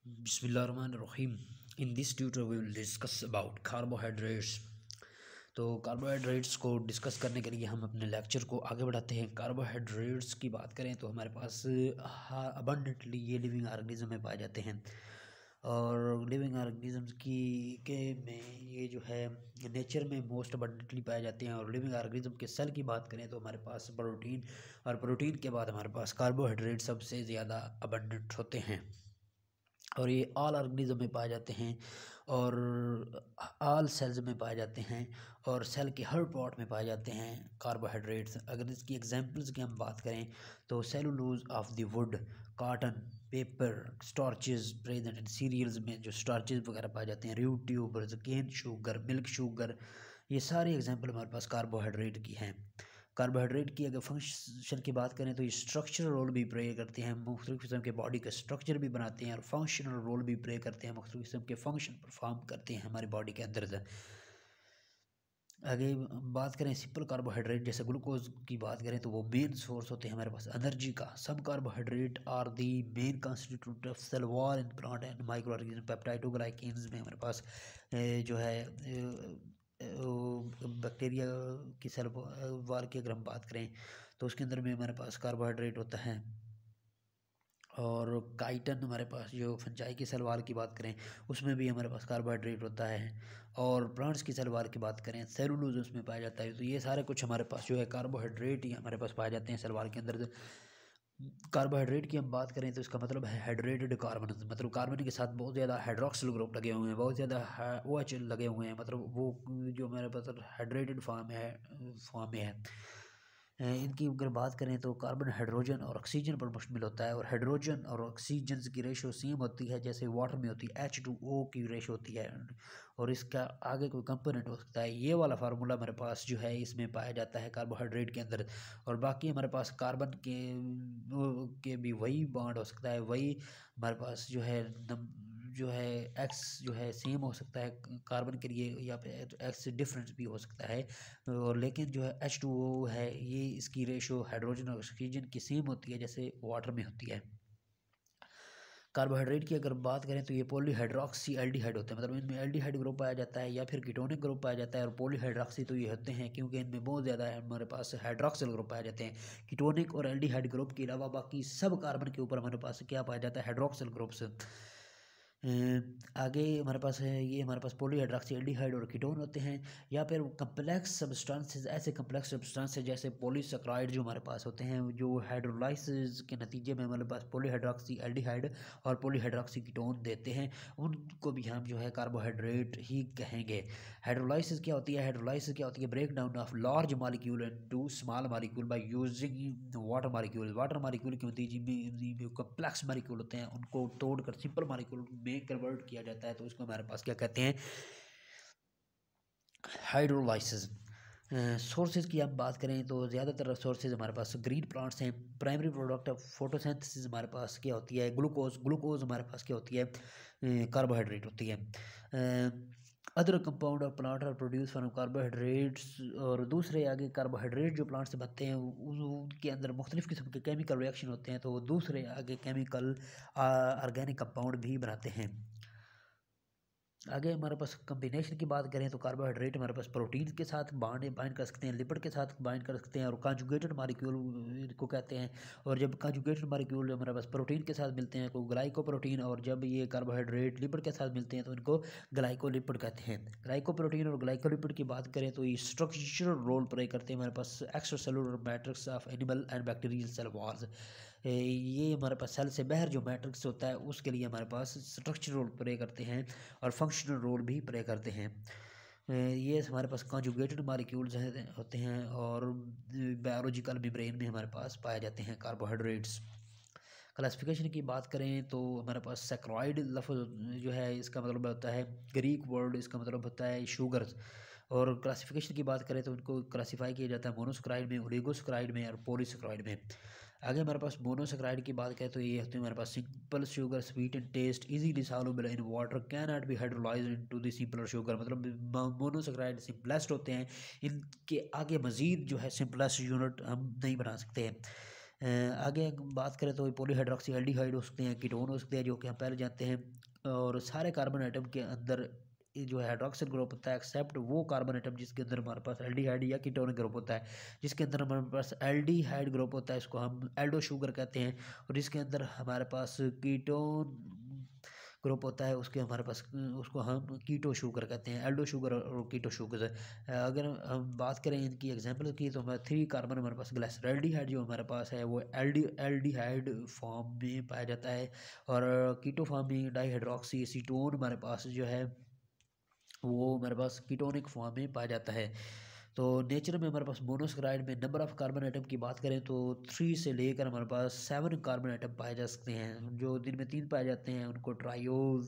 Bismillahirrahmanirrahim. In this tutorial we will discuss about carbohydrates. तो carbohydrates को discuss करने के लिए हम अपने लेक्चर को आगे बढ़ाते हैं। कार्बोहाइड्रेट्स की बात करें तो हमारे पास अबंडेंटली ये लिविंग ऑर्गेनिज्म में पाए जाते हैं और लिविंग ऑर्गेनिजम्स की के में ये जो है नेचर में मोस्ट अबंडेंटली पाए जाते हैं। और लिविंग ऑर्गेनिज्म के सेल की बात करें तो हमारे पास प्रोटीन और प्रोटीन के बाद हमारे पास कार्बोहाइड्रेट सबसे ज़्यादा अबंडेंट होते हैं और ये ऑल ऑर्गेनिज्म में पाए जाते हैं और ऑल सेल्स में पाए जाते हैं और सेल के हर पार्ट में पाए जाते हैं कार्बोहाइड्रेट्स। अगर इसकी एग्जांपल्स की हम बात करें तो cellulose of the wood, cotton, paper, starches present in cereals में जो स्टार्चेज वगैरह पाए जाते हैं, root tubers, cane sugar, milk sugar, ये सारी एग्जांपल हमारे पास कार्बोहाइड्रेट की हैं। कार्बोहाइड्रेट की अगर फंक्शन की बात करें तो ये स्ट्रक्चरल रोल भी प्ले करते हैं, मुख्तलिफ किस्म के बॉडी का स्ट्रक्चर भी बनाते हैं और फंक्शनल रोल भी प्ले करते हैं, मुख्तलिफ किस्म के फंक्शन परफॉर्म करते हैं हमारी बॉडी के अंदर। आगे बात करें सिंपल कार्बोहाइड्रेट जैसे ग्लूकोज की बात करें तो वो मेन सोर्स होते हैं हमारे पास एनर्जी का। सब carbohydrate are the main constituent of cell wall in plant and micro organism. Peptidoglycans में हमारे पास जो है बैक्टीरिया की सेल वॉल की अगर हम बात करें तो उसके अंदर में हमारे पास कार्बोहाइड्रेट होता है। और काइटन हमारे पास जो फंजाई की सलवार की बात करें उसमें भी हमारे पास कार्बोहाइड्रेट होता है। और प्लांट्स की सलवार की बात करें सेलुलोज उसमें पाया जाता है। तो ये सारे कुछ हमारे पास जो है कार्बोहाइड्रेट ही हमारे पास पाए जाते हैं सलवार के अंदर। कार्बोहाइड्रेट की हम बात करें तो इसका मतलब है हाइड्रेटेड कार्बन, मतलब कार्बन के साथ बहुत ज़्यादा हाइड्रोक्सिल ग्रुप लगे हुए हैं, बहुत ज़्यादा OH लगे हुए हैं, मतलब वो जो हमारे पास हाइड्रेटेड फॉर्म में है। इनकी अगर बात करें तो कार्बन हाइड्रोजन और ऑक्सीजन पर मुश्तमिल होता है और हाइड्रोजन और ऑक्सीजन की रेशो सेम होती है जैसे वाटर में होती है, H2O की रेशो होती है। और इसका आगे कोई कंपोनेंट हो सकता है, ये वाला फार्मूला हमारे पास जो है इसमें पाया जाता है कार्बोहाइड्रेट के अंदर। और बाकी हमारे पास कार्बन के भी वही बॉन्ड हो सकता है, वही हमारे पास जो है एक्स जो है सेम हो सकता है कार्बन के लिए या फिर एक्स डिफरेंस भी हो सकता है। और लेकिन जो है H2O है ये इसकी रेशो हाइड्रोजन और ऑक्सीजन की सेम होती है जैसे वाटर में होती है। कार्बोहाइड्रेट की अगर बात करें तो ये पॉलीहाइड्रोक्सी एल्डिहाइड होते हैं, मतलब इनमें एल्डिहाइड ग्रुप पाया जाता है या फिर कीटोनिक ग्रुप पाया जाता है। और पॉलीहाइड्रोक्सी तो ये होते हैं क्योंकि इनमें बहुत ज़्यादा है हमारे पास हाइड्रोक्सिल ग्रुप पाए जाते हैं। कीटोनिक और एल्डिहाइड ग्रुप के अलावा बाकी सब कार्बन के ऊपर हमारे पास क्या पाया जाता है, हाइड्रोक्सिल ग्रुप्स। आगे हमारे पास है ये हमारे पास पॉलीहाइड्रोक्सी एल्डिहाइड और कीटोन होते हैं या फिर कम्प्लेक्स सब्सटेंसेस, ऐसे कम्प्लेक्स सब्सटेंसेस जैसे पॉलीसेकेराइड जो हमारे पास होते हैं जो हाइड्रोलाइसिस के नतीजे में हमारे पास पॉलीहाइड्रोक्सी एल्डिहाइड और पॉलीहाइड्रोक्सी कीटोन देते हैं, उनको भी हम जो है कार्बोहाइड्रेट ही कहेंगे। हाइड्रोलाइसिस क्या होती है, हाइड्रोलाइसिस क्या होती है, break down of large molecule into small molecule by using water molecule. Water molecule के नतीजे में कम्प्लेक्स मॉलिक्यूल होते हैं उनको तोड़कर सिंपल मॉलिक्यूल में कन्वर्ट किया जाता है, तो उसको हमारे पास क्या कहते हैं, हाइड्रोलाइसिस। सोर्सेज की हम बात करें तो ज़्यादातर सोर्सेज हमारे पास ग्रीन प्लांट्स हैं। प्राइमरी प्रोडक्ट ऑफ फोटोसिंथेसिस हमारे पास क्या होती है, ग्लूकोज हमारे पास क्या होती है, कार्बोहाइड्रेट होती है। Other compound of plant are produce from carbohydrates. और दूसरे आगे कार्बोहाइड्रेट जो प्लांट से बनते हैं उनके अंदर मुख्तलिफ़ किस्म के केमिकल रिएक्शन होते हैं, तो वो दूसरे आगे केमिकल ऑर्गेनिक कंपाउंड भी बनाते हैं। आगे हमारे पास कम्बिनेशन की बात करें तो कार्बोहाइड्रेट हमारे पास प्रोटीन के साथ बाइंड कर सकते हैं, लिपिड के साथ बाइंड कर सकते हैं और कंजुगेटेड मॉलिक्यूल को कहते हैं। और जब कंजुगेटेड मॉलिक्यूल हमारे पास प्रोटीन के साथ मिलते हैं तो ग्लाइकोप्रोटीन, और जब ये कार्बोहाइड्रेट लिपिड के साथ मिलते हैं तो इनको ग्लाइकोलिपिड कहते हैं। ग्लाइकोप्रोटीन और ग्लाइकोलिपिड की बात करें तो ये स्ट्रक्चरल रोल प्ले करते हैं हमारे पास extra cellular matrix of animal and bacterial cell walls. ये हमारे पास सेल से बाहर जो मैट्रिक्स होता है उसके लिए हमारे पास स्ट्रक्चरल रोल प्ले करते हैं और फंक्शनल रोल भी प्ले करते हैं। ये हमारे पास कॉन्जुगेटेड मॉलिक्यूल्स होते हैं और बायोलॉजिकल मेम्ब्रेन में हमारे पास पाए जाते हैं कार्बोहाइड्रेट्स। क्लासिफिकेशन की बात करें तो हमारे पास सैकराइड लफ्ज़ जो है इसका मतलब होता है, ग्रीक वर्ड इसका मतलब होता है शुगर्स। और क्लासिफिकेशन की बात करें तो उनको क्लासीफाई किया जाता है मोनोसेकेराइड में, ओलिगोसेकेराइड में और पॉलीसेकेराइड में। आगे हमारे पास मोनोसेकेराइड की बात करें तो ये होते हैं हमारे पास simple sugar, sweet in taste, easily soluble in water, can not be hydrolysed into the simpler sugar. मतलब मोनोसेकेराइड सिंपलेस्ट होते हैं, इनके आगे मज़ीद जो है सिंपलेस्ट यूनिट हम नहीं बना सकते हैं। आगे बात करें तो पॉलीहाइड्रोक्सी एल्डिहाइड हो सकते हैं, कीटोन हो सकते हैं, जो कि हम पहले जानते हैं। और सारे कार्बन आइटम के अंदर ये जो हाइड्रोक्सिल ग्रुप होता है, एक्सेप्ट वो कार्बन आइटम जिसके अंदर हमारे पास एल्डिहाइड या कीटोनिक ग्रुप होता है। जिसके अंदर हमारे पास एल्डिहाइड ग्रुप होता है, इसको हम एल्डो शुगर कहते हैं। और जिसके अंदर हमारे पास कीटोन ग्रुप होता है, उसके हमारे पास उसको हम कीटो शुगर कहते हैं, एल्डो शुगर और कीटो शुगर। अगर हम बात करें इनकी एग्जांपल की, तो हमारे 3 कार्बन हमारे पास ग्लिसरॉल्डिहाइड जो हमारे पास है वो एल्डिहाइड फॉर्म में पाया जाता है। और कीटो फॉर्म में डाईहाइड्रोक्सी एसीटोन हमारे पास जो है वो हमारे पास कीटोनिक फॉर्म में पाया जाता है। तो नेचर में हमारे पास मोनोसैकेराइड में नंबर ऑफ़ कार्बन आइटम की बात करें तो 3 से लेकर हमारे पास 7 कार्बन आइटम पाए जा सकते हैं। जो दिन में 3 पाए जाते हैं उनको ट्रायोज,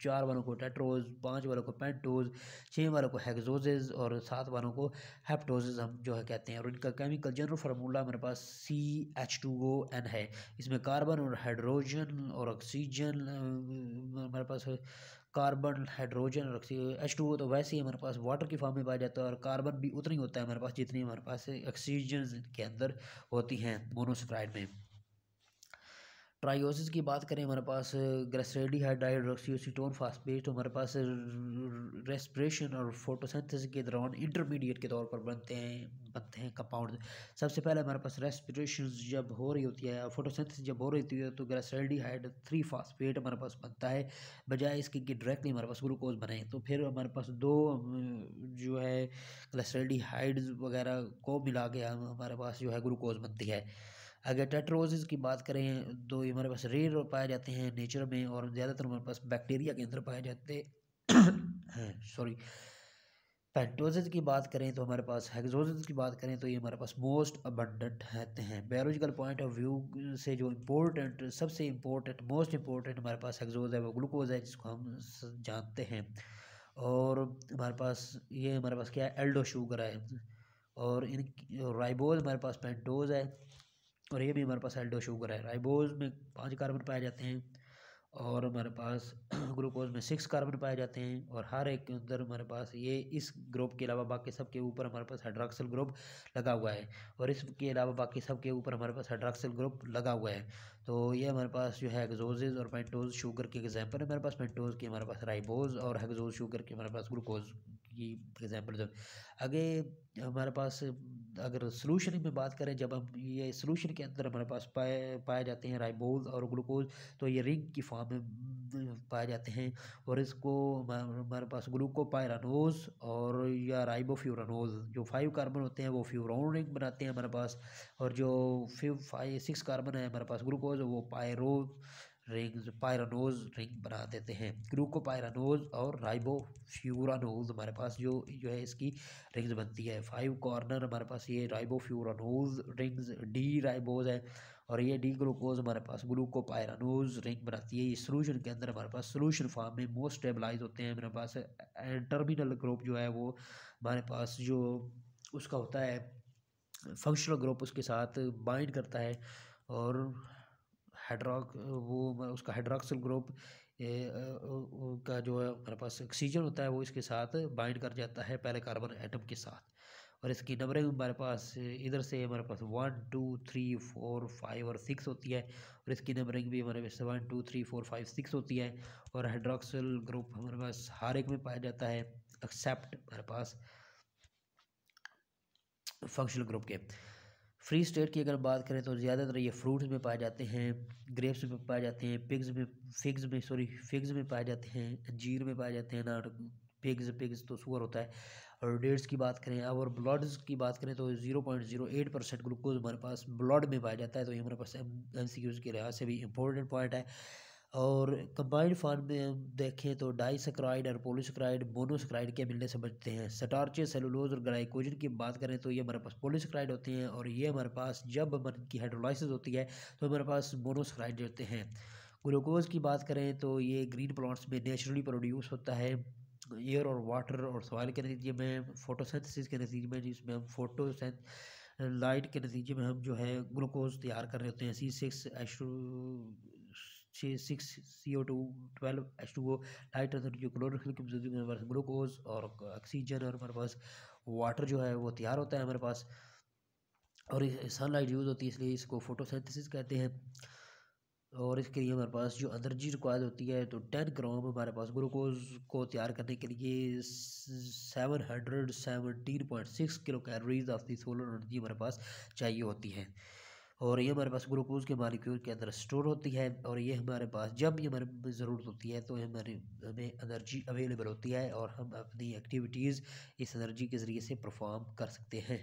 4 वालों को टेट्रोज, 5 वालों को पेंटोज, 6 वालों को हेक्सोजेज और 7 वालों को हेप्टोजेज हम जो है कहते हैं। और इनका केमिकल जनरल फार्मूला हमारे पास CH2ON है। इसमें कार्बन और हाइड्रोजन और ऑक्सीजन हमारे पास कार्बन, हाइड्रोजन और H2O तो वैसे ही हमारे पास वाटर की फॉर्म में पाया जाता है। और कार्बन भी उतना ही होता है हमारे पास जितनी हमारे पास ऑक्सीजन के अंदर होती हैं मोनोसैकेराइड में। ट्रायोसिस की बात करें, हमारे पास ग्लिसरॉल्डिहाइड डाइऑक्सीएसीटोन फास्फेट तो हमारे पास रेस्पिरेशन और फोटोसिंथेसिस के दौरान इंटरमीडिएट के तौर पर बनते हैं कंपाउंड। सबसे पहले हमारे पास रेस्पिरेशन जब हो रही होती है, फोटोसिंथेसिस जब हो रही होती है, तो ग्लिसरॉल्डिहाइड 3 फास्फेट हमारे पास बनता है, बजाय इसके कि डायरेक्टली हमारे पास ग्लूकोज बने। तो फिर हमारे पास 2 जो है ग्लिसरॉल्डिहाइड वगैरह को मिला के हमारे पास जो है ग्लूकोज बनती है। अगर टेट्रोसिस की बात करें तो ये हमारे पास रेयर पाए जाते हैं नेचर में, और ज़्यादातर हमारे पास बैक्टीरिया के अंदर पाए जाते हैं सॉरी। पेंटोसिस की बात करें तो हमारे पास, हेक्सोसिस की बात करें तो ये हमारे पास मोस्ट अबंडेंट रहते हैं। बायोलॉजिकल पॉइंट ऑफ व्यू से जो इम्पोर्टेंट, सबसे इम्पोर्टेंट, मोस्ट इम्पोर्टेंट हमारे पास हेक्सोज है, वो ग्लूकोज है, जिसको हम जानते हैं। और हमारे पास ये हमारे पास क्या है, एल्डो शुगर है। और इन राइबोज हमारे पास पेंटोज है, और ये भी हमारे पास एल्डो शुगर है। राइबोज में 5 कार्बन पाए जाते हैं, और हमारे पास ग्लूकोज में 6 कार्बन पाए जाते हैं। और हर एक के अंदर हमारे पास ये इस ग्रुप के अलावा बाकी सब के ऊपर हमारे पास हाइड्रोक्सिल ग्रुप लगा हुआ है, और इसके अलावा बाकी सब के ऊपर हमारे पास हाइड्रोक्सिल ग्रुप लगा हुआ है। तो ये हमारे पास जो है हेक्सोजेज और पेंटोज शुगर के एग्जाम्पल है। हमारे पास पेंटोज की, हमारे पास राइबोज, और हेक्सोज शुगर के हमारे पास ग्लूकोज की एग्जाम्पल है। आगे हमारे पास अगर सोल्यूशन में बात करें, जब हम ये सोल्यूशन के अंदर हमारे पास पाए जाते हैं राइबोज और ग्लूकोज, तो ये रिंग की फॉर्म में पाए जाते हैं। और इसको हमारे पास ग्लूकोपाइरानोज और या राइबोफ्यूरानोज, जो 5 कार्बन होते हैं वो फ्यूरोन रिंग बनाते हैं हमारे पास। और जो 6 कार्बन है हमारे पास ग्लूकोज, वो पायरानोज रिंग बना देते हैं। ग्लूकोपाइरानोज और राइबोफ्यूरानोज हमारे पास जो है इसकी रिंग्स बनती है। 5 कॉर्नर हमारे पास ये राइबोफ्यूरानोज रिंग्स डी राइबोज है, और ये डी ग्लूकोज हमारे पास ग्लूकोपाइरानोज रिंग बनाती है। ये सोल्यूशन के अंदर हमारे पास सोल्यूशन फॉर्म में मोस्ट स्टेबलाइज होते हैं। मेरे पास टर्मिनल ग्रुप जो है वो हमारे पास जो उसका होता है फंक्शनल ग्रुप, उसके साथ बाइंड करता है। और हाइड्रोक वो उसका हाइड्रोक्सिल ग्रुप का जो है हमारे पास ऑक्सीजन होता है, वो इसके साथ बाइंड कर जाता है पहले कार्बन एटम के साथ। और इसकी नंबरिंग हमारे पास इधर से हमारे पास 1 2 3 4 5 और 6 होती है। और इसकी नंबरिंग भी हमारे पास 1 2 3 4 5 6 होती है। और हाइड्रोक्सिल ग्रुप हमारे पास हर एक में पाया जाता है, एक्सेप्ट हमारे पास फंक्शनल ग्रुप के। फ्री स्टेट की अगर बात करें तो ज़्यादातर ये फ्रूट्स में पाए जाते हैं, ग्रेप्स में पाए जाते हैं, फिग्स में पाए जाते हैं, अंजीर में पाए जाते हैं, नाट पिग्स तो शुगर होता है। और डेट्स की बात करें अब, और ब्लड्स की बात करें तो 0.08% ग्लूकोज हमारे पास ब्लड में पाया जाता है। तो ये हमारे पास MCQs के लिहाज से भी इम्पोर्टेंट पॉइंट है। और कंबाइंड फॉर्म में हम देखें तो डाइसैकेराइड और पॉलीसैकेराइड मोनोसैकेराइड के मिलने से बनते हैं। स्टार्चेस, सेलुलोज और ग्लाइकोजन की बात करें तो ये हमारे पास पॉलीसैकेराइड होते हैं, और ये हमारे पास जब इनकी हाइड्रोलाइसिस होती है तो हमारे पास मोनोसैकेराइड होते हैं। ग्लूकोज की बात करें तो ये ग्रीन प्लांट्स में नेचुरली प्रोड्यूस होता है एयर और वाटर और सॉइल के नतीजे में, फोटोसिंथेसिस के नतीजे में, जिसमें हम लाइट के नतीजे में हम जो है ग्लूकोज तैयार कर रहे होते हैं। CO2 12H2O लाइट जो क्लोरोफिल की वजह से हमारे पास ग्लूकोज और ऑक्सीजन और हमारे पास वाटर जो है वो तैयार होता है हमारे पास। और सनलाइट यूज़ होती है, इसलिए इसको फोटोसिंथेसिस कहते हैं। और इसके लिए हमारे पास जो एनर्जी रिक्वायर्ड होती है, तो 10 ग्राम हमारे पास ग्लूकोज को तैयार करने के लिए 717.6 kilo calories of the solar energy हमारे पास चाहिए होती है। और ये हमारे पास ग्लूकोज के मालिक्यूल के अंदर स्टोर होती है, और ये हमारे पास जब भी हमारे ज़रूरत होती है तो हमें एनर्जी अवेलेबल होती है, और हम अपनी एक्टिविटीज़ इस एनर्जी के ज़रिए से परफॉर्म कर सकते हैं।